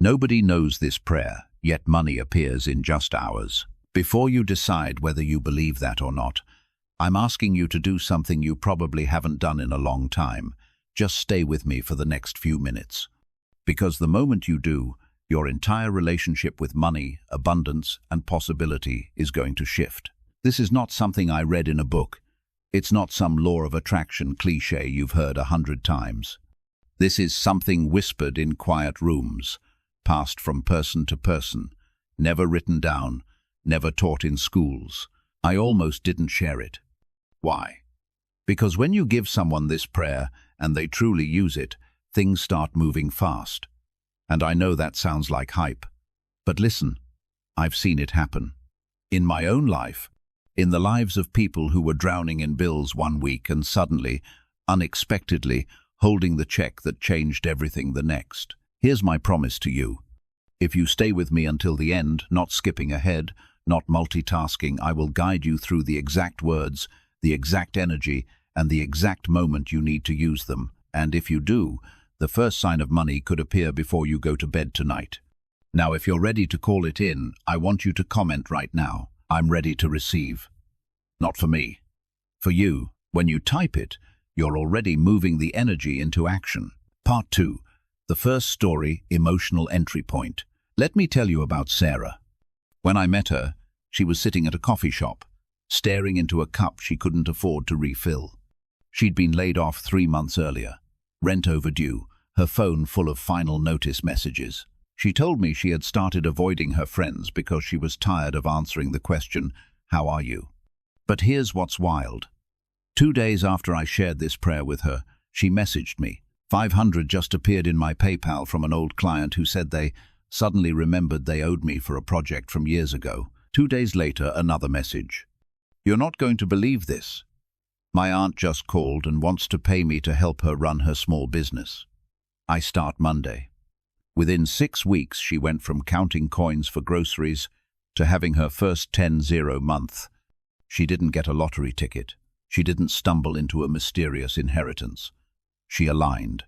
Nobody knows this prayer, yet money appears in just hours. Before you decide whether you believe that or not, I'm asking you to do something you probably haven't done in a long time. Just stay with me for the next few minutes. Because the moment you do, your entire relationship with money, abundance, and possibility is going to shift. This is not something I read in a book. It's not some law of attraction cliché you've heard 100 times. This is something whispered in quiet rooms, passed from person to person, never written down, never taught in schools. I almost didn't share it. Why? Because when you give someone this prayer and they truly use it, things start moving fast. And I know that sounds like hype. But listen, I've seen it happen. In my own life, in the lives of people who were drowning in bills one week and suddenly, unexpectedly, holding the check that changed everything the next. Here's my promise to you. If you stay with me until the end, not skipping ahead, not multitasking, I will guide you through the exact words, the exact energy, and the exact moment you need to use them. And if you do, the first sign of money could appear before you go to bed tonight. Now, if you're ready to call it in, I want you to comment right now. I'm ready to receive. Not for me. For you. When you type it, you're already moving the energy into action. Part 2. The first story, emotional entry point. Let me tell you about Sarah. When I met her, she was sitting at a coffee shop, staring into a cup she couldn't afford to refill. She'd been laid off 3 months earlier, rent overdue, her phone full of final notice messages. She told me she had started avoiding her friends because she was tired of answering the question, "How are you?" But here's what's wild. 2 days after I shared this prayer with her, she messaged me. 500 just appeared in my PayPal from an old client who said they suddenly remembered they owed me for a project from years ago. 2 days later, another message. "You're not going to believe this. My aunt just called and wants to pay me to help her run her small business. I start Monday." Within 6 weeks, she went from counting coins for groceries to having her first 10-0 month. She didn't get a lottery ticket. She didn't stumble into a mysterious inheritance. She aligned.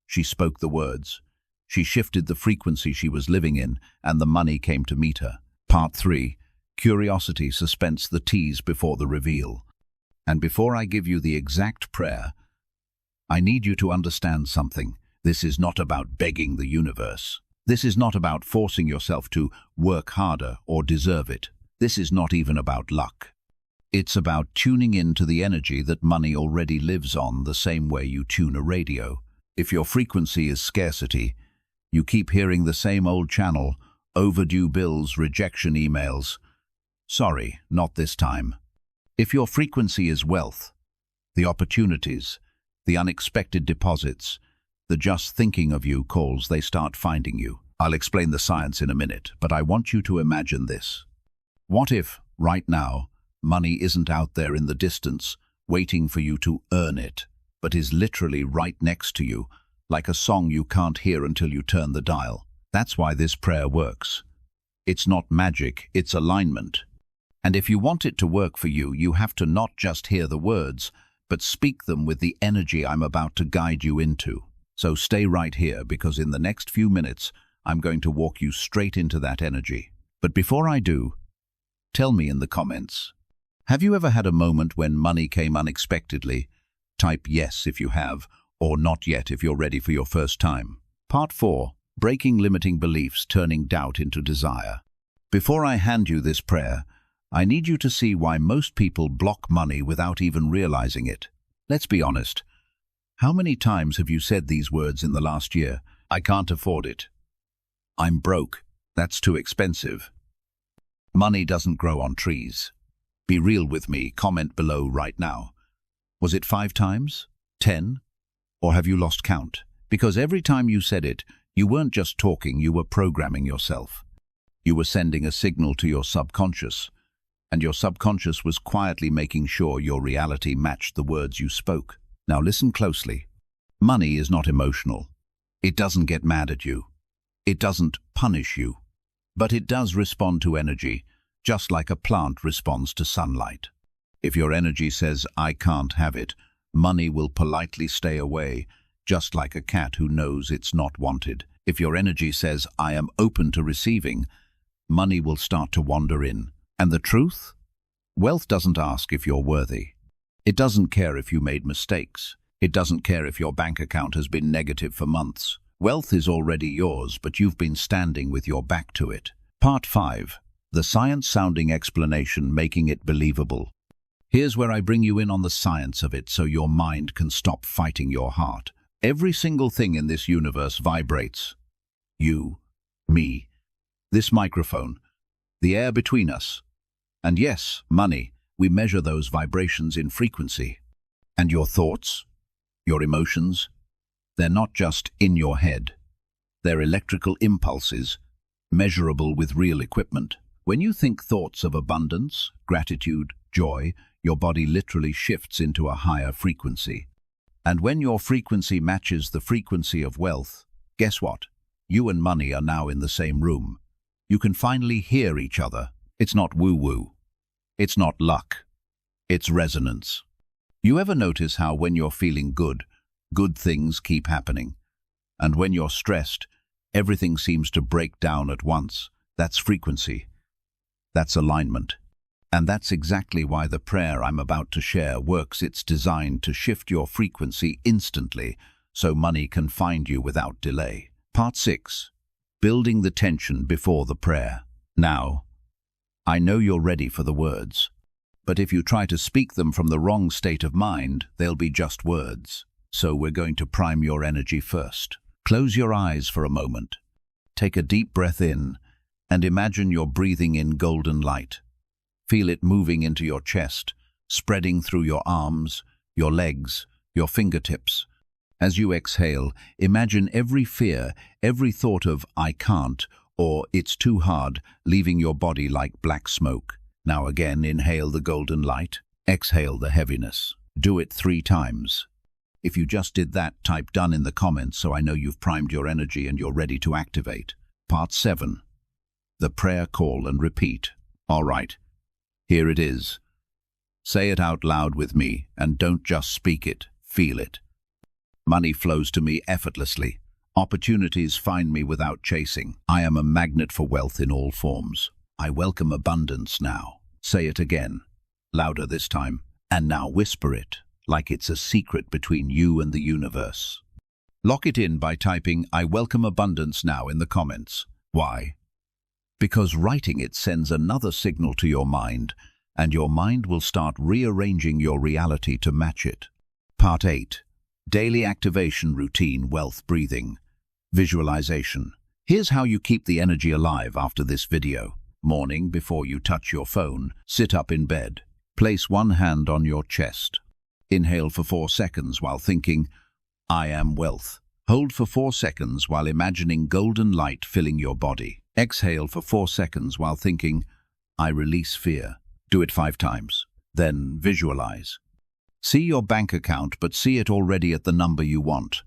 She spoke the words. She shifted the frequency she was living in, and the money came to meet her. Part 3. Curiosity suspends the tease before the reveal. And before I give you the exact prayer, I need you to understand something. This is not about begging the universe. This is not about forcing yourself to work harder or deserve it. This is not even about luck. It's about tuning in to the energy that money already lives on, the same way you tune a radio. If your frequency is scarcity, you keep hearing the same old channel, overdue bills, rejection emails. Sorry, not this time. If your frequency is wealth, the opportunities, the unexpected deposits, the just thinking of you calls, they start finding you. I'll explain the science in a minute, but I want you to imagine this. What if, right now, money isn't out there in the distance, waiting for you to earn it, but is literally right next to you, like a song you can't hear until you turn the dial? That's why this prayer works. It's not magic, it's alignment. And if you want it to work for you, you have to not just hear the words, but speak them with the energy I'm about to guide you into. So stay right here, because in the next few minutes, I'm going to walk you straight into that energy. But before I do, tell me in the comments, have you ever had a moment when money came unexpectedly? Type yes if you have, or not yet if you're ready for your first time. Part 4. Breaking limiting beliefs, turning doubt into desire. Before I hand you this prayer, I need you to see why most people block money without even realizing it. Let's be honest. How many times have you said these words in the last year? I can't afford it. I'm broke. That's too expensive. Money doesn't grow on trees. Be real with me. Comment below right now. Was it 5 times? 10? Or have you lost count? Because every time you said it, you weren't just talking, you were programming yourself. You were sending a signal to your subconscious, and your subconscious was quietly making sure your reality matched the words you spoke. Now listen closely. Money is not emotional. It doesn't get mad at you. It doesn't punish you. But it does respond to energy, just like a plant responds to sunlight. If your energy says, "I can't have it," money will politely stay away, just like a cat who knows it's not wanted. If your energy says, I am open to receiving, money will start to wander in. And the truth? Wealth doesn't ask if you're worthy. It doesn't care if you made mistakes. It doesn't care if your bank account has been negative for months. Wealth is already yours, but you've been standing with your back to it. Part 5. The science-sounding explanation making it believable. Here's where I bring you in on the science of it so your mind can stop fighting your heart. Every single thing in this universe vibrates. You, me, this microphone, the air between us. And yes, money, we measure those vibrations in frequency. And your thoughts, your emotions, they're not just in your head. They're electrical impulses, measurable with real equipment. When you think thoughts of abundance, gratitude, joy, your body literally shifts into a higher frequency. And when your frequency matches the frequency of wealth, guess what? You and money are now in the same room. You can finally hear each other. It's not woo-woo. It's not luck. It's resonance. You ever notice how when you're feeling good, good things keep happening? And when you're stressed, everything seems to break down at once. That's frequency. That's alignment. And that's exactly why the prayer I'm about to share works. It's designed to shift your frequency instantly so money can find you without delay. Part 6. Building the tension before the prayer. Now, I know you're ready for the words, but if you try to speak them from the wrong state of mind, they'll be just words. So we're going to prime your energy first. Close your eyes for a moment. Take a deep breath in and imagine you're breathing in golden light. Feel it moving into your chest, spreading through your arms, your legs, your fingertips. As you exhale, imagine every fear, every thought of "I can't" or "it's too hard" leaving your body like black smoke. Now again, inhale the golden light, exhale the heaviness. Do it 3 times. If you just did that, type "done" in the comments so I know you've primed your energy and you're ready to activate. Part 7. The prayer call and repeat. All right. Here it is. Say it out loud with me, and don't just speak it, feel it. Money flows to me effortlessly. Opportunities find me without chasing. I am a magnet for wealth in all forms. I welcome abundance now. Say it again, louder this time, and now whisper it, like it's a secret between you and the universe. Lock it in by typing "I welcome abundance now" in the comments. Why? Because writing it sends another signal to your mind, and your mind will start rearranging your reality to match it. Part 8. Daily activation routine, wealth breathing. Visualization. Here's how you keep the energy alive after this video. Morning, before you touch your phone, sit up in bed. Place one hand on your chest. Inhale for 4 seconds while thinking, "I am wealth." Hold for 4 seconds while imagining golden light filling your body. Exhale for 4 seconds while thinking, "I release fear." Do it 5 times. Then visualize. See your bank account, but see it already at the number you want.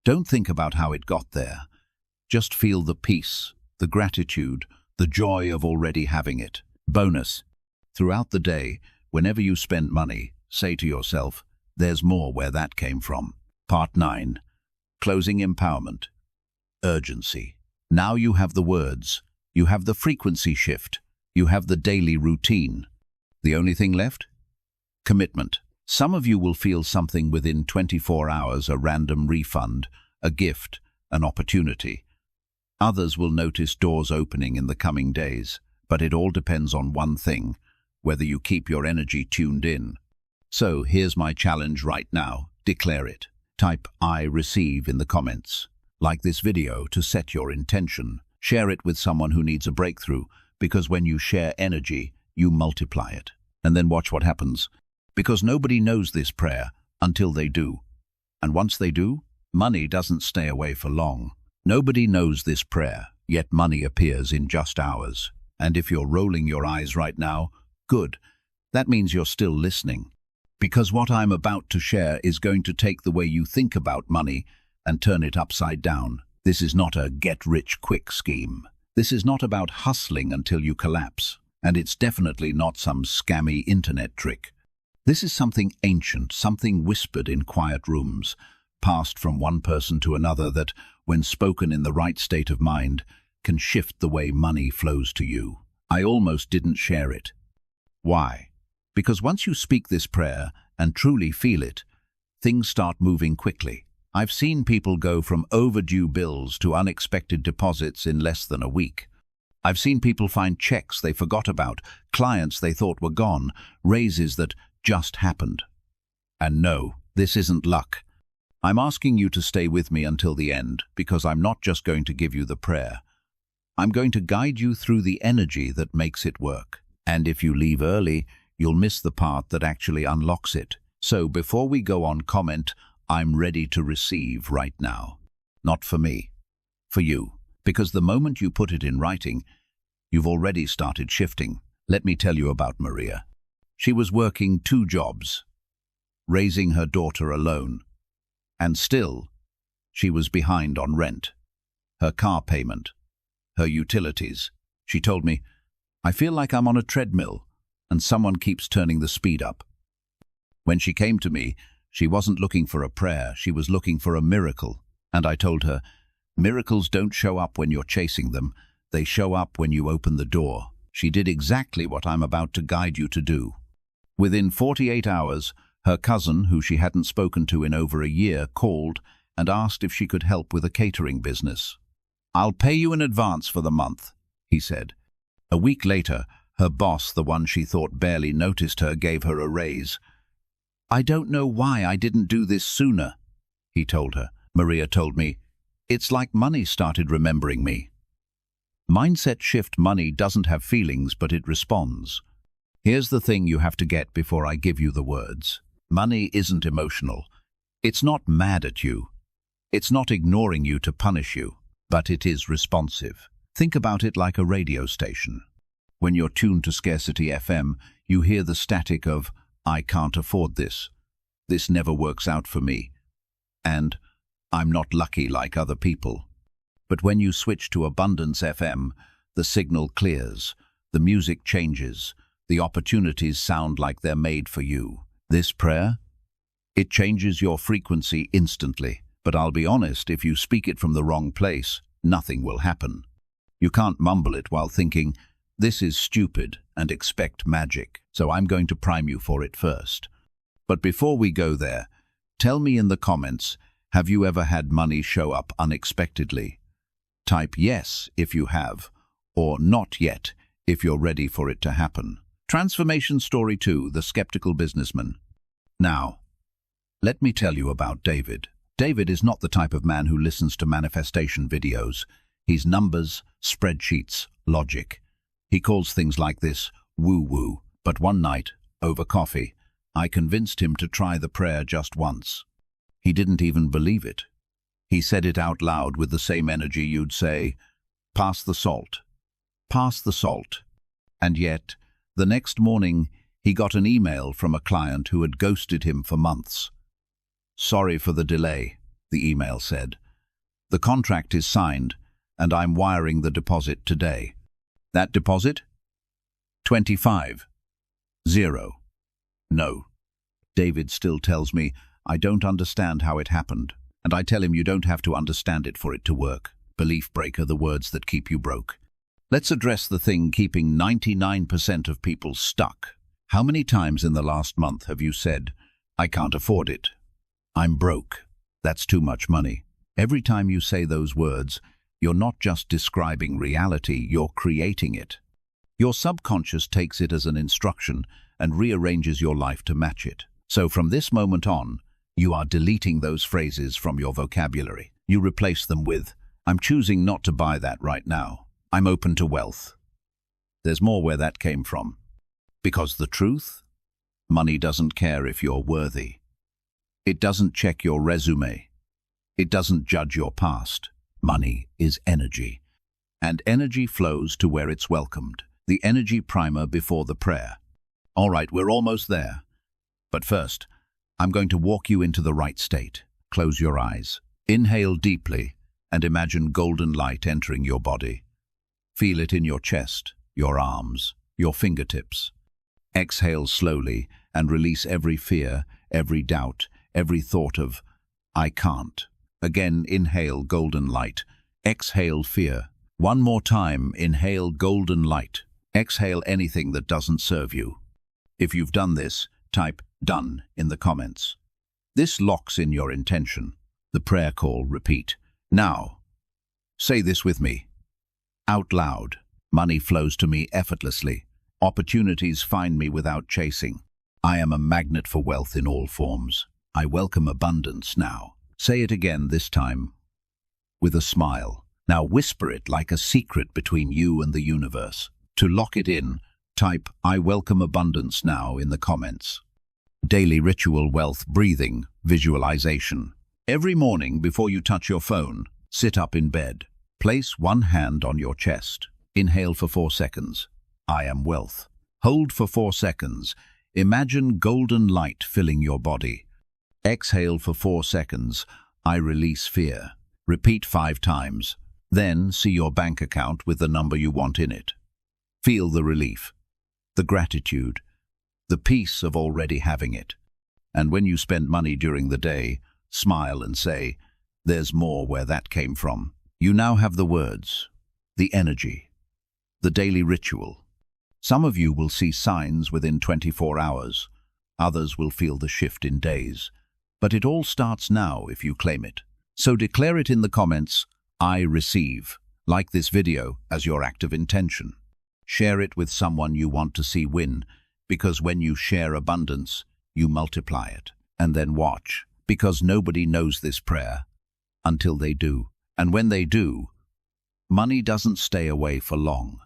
Don't think about how it got there. Just feel the peace, the gratitude, the joy of already having it. Bonus. Throughout the day, whenever you spend money, say to yourself, "There's more where that came from." Part 9. Closing empowerment. Urgency. Now you have the words, you have the frequency shift, you have the daily routine. The only thing left? Commitment. Some of you will feel something within 24 hours, a random refund, a gift, an opportunity. Others will notice doors opening in the coming days, but it all depends on one thing, whether you keep your energy tuned in. So here's my challenge right now. Declare it. Type "I receive" in the comments. Like this video to set your intention. Share it with someone who needs a breakthrough, because when you share energy, you multiply it. And then watch what happens. Because nobody knows this prayer until they do. And once they do, money doesn't stay away for long. Nobody knows this prayer, yet money appears in just hours. And if you're rolling your eyes right now, good. That means you're still listening. Because what I'm about to share is going to take the way you think about money and turn it upside down. This is not a get-rich-quick scheme. This is not about hustling until you collapse. And it's definitely not some scammy internet trick. This is something ancient, something whispered in quiet rooms, passed from one person to another that, when spoken in the right state of mind, can shift the way money flows to you. I almost didn't share it. Why? Because once you speak this prayer and truly feel it, things start moving quickly. I've seen people go from overdue bills to unexpected deposits in less than a week. I've seen people find checks they forgot about, clients they thought were gone, raises that just happened. And no, this isn't luck. I'm asking you to stay with me until the end, because I'm not just going to give you the prayer. I'm going to guide you through the energy that makes it work. And if you leave early, you'll miss the part that actually unlocks it. So before we go on, comment, "I'm ready to receive" right now. Not for me, for you. Because the moment you put it in writing, you've already started shifting. Let me tell you about Maria. She was working 2 jobs, raising her daughter alone. And still, she was behind on rent, her car payment, her utilities. She told me, "I feel like I'm on a treadmill and someone keeps turning the speed up." When she came to me, she wasn't looking for a prayer, she was looking for a miracle. And I told her, miracles don't show up when you're chasing them, they show up when you open the door. She did exactly what I'm about to guide you to do. Within 48 hours, her cousin, who she hadn't spoken to in over a year, called and asked if she could help with a catering business. "I'll pay you in advance for the month," he said. A week later, her boss, the one she thought barely noticed her, gave her a raise. "I don't know why I didn't do this sooner," he told her. Maria told me, "It's like money started remembering me." Mindset shift. Money doesn't have feelings, but it responds. Here's the thing you have to get before I give you the words. Money isn't emotional. It's not mad at you. It's not ignoring you to punish you, but it is responsive. Think about it like a radio station. When you're tuned to Scarcity FM, you hear the static of, "I can't afford this. This never works out for me." And, "I'm not lucky like other people." But when you switch to Abundance FM, the signal clears, the music changes, the opportunities sound like they're made for you. This prayer? It changes your frequency instantly. But I'll be honest, if you speak it from the wrong place, nothing will happen. You can't mumble it while thinking, "This is stupid," and expect magic. So I'm going to prime you for it first. But before we go there, tell me in the comments, have you ever had money show up unexpectedly? Type yes if you have, or not yet if you're ready for it to happen. Transformation Story 2, The Skeptical Businessman. Now, let me tell you about David. David is not the type of man who listens to manifestation videos. He's numbers, spreadsheets, logic. He calls things like this woo-woo. But one night, over coffee, I convinced him to try the prayer just once. He didn't even believe it. He said it out loud with the same energy you'd say, "Pass the salt. Pass the salt." And yet, the next morning, he got an email from a client who had ghosted him for months. "Sorry for the delay," the email said. "The contract is signed, and I'm wiring the deposit today." That deposit? 25,000. No. David still tells me, "I don't understand how it happened." And I tell him you don't have to understand it for it to work. Belief breaker, the words that keep you broke. Let's address the thing keeping 99% of people stuck. How many times in the last month have you said, "I can't afford it. I'm broke. That's too much money"? Every time you say those words, you're not just describing reality, you're creating it. Your subconscious takes it as an instruction and rearranges your life to match it. So from this moment on, you are deleting those phrases from your vocabulary. You replace them with, "I'm choosing not to buy that right now. I'm open to wealth." There's more where that came from. Because the truth? Money doesn't care if you're worthy. It doesn't check your resume. It doesn't judge your past. Money is energy. And energy flows to where it's welcomed. The energy primer before the prayer. All right, we're almost there. But first, I'm going to walk you into the right state. Close your eyes. Inhale deeply and imagine golden light entering your body. Feel it in your chest, your arms, your fingertips. Exhale slowly and release every fear, every doubt, every thought of, I can't. Again, inhale golden light. Exhale fear. One more time, inhale golden light. Exhale anything that doesn't serve you. If you've done this, type "done" in the comments. This locks in your intention. The prayer call, repeat. Now, say this with me. Out loud. Money flows to me effortlessly. Opportunities find me without chasing. I am a magnet for wealth in all forms. I welcome abundance now. Say it again, this time with a smile. Now whisper it like a secret between you and the universe. To lock it in, type "I welcome abundance now" in the comments. Daily ritual: wealth breathing, visualization. Every morning before you touch your phone, sit up in bed. Place one hand on your chest. Inhale for 4 seconds. I am wealth. Hold for 4 seconds. Imagine golden light filling your body. Exhale for 4 seconds. I release fear. Repeat 5 times. Then see your bank account with the number you want in it. Feel the relief, the gratitude, the peace of already having it. And when you spend money during the day, smile and say, "There's more where that came from." You now have the words, the energy, the daily ritual. Some of you will see signs within 24 hours. Others will feel the shift in days. But it all starts now if you claim it. So declare it in the comments, "I receive." Like this video as your act of intention. Share it with someone you want to see win, because when you share abundance, you multiply it. And then watch, because nobody knows this prayer until they do. And when they do, money doesn't stay away for long.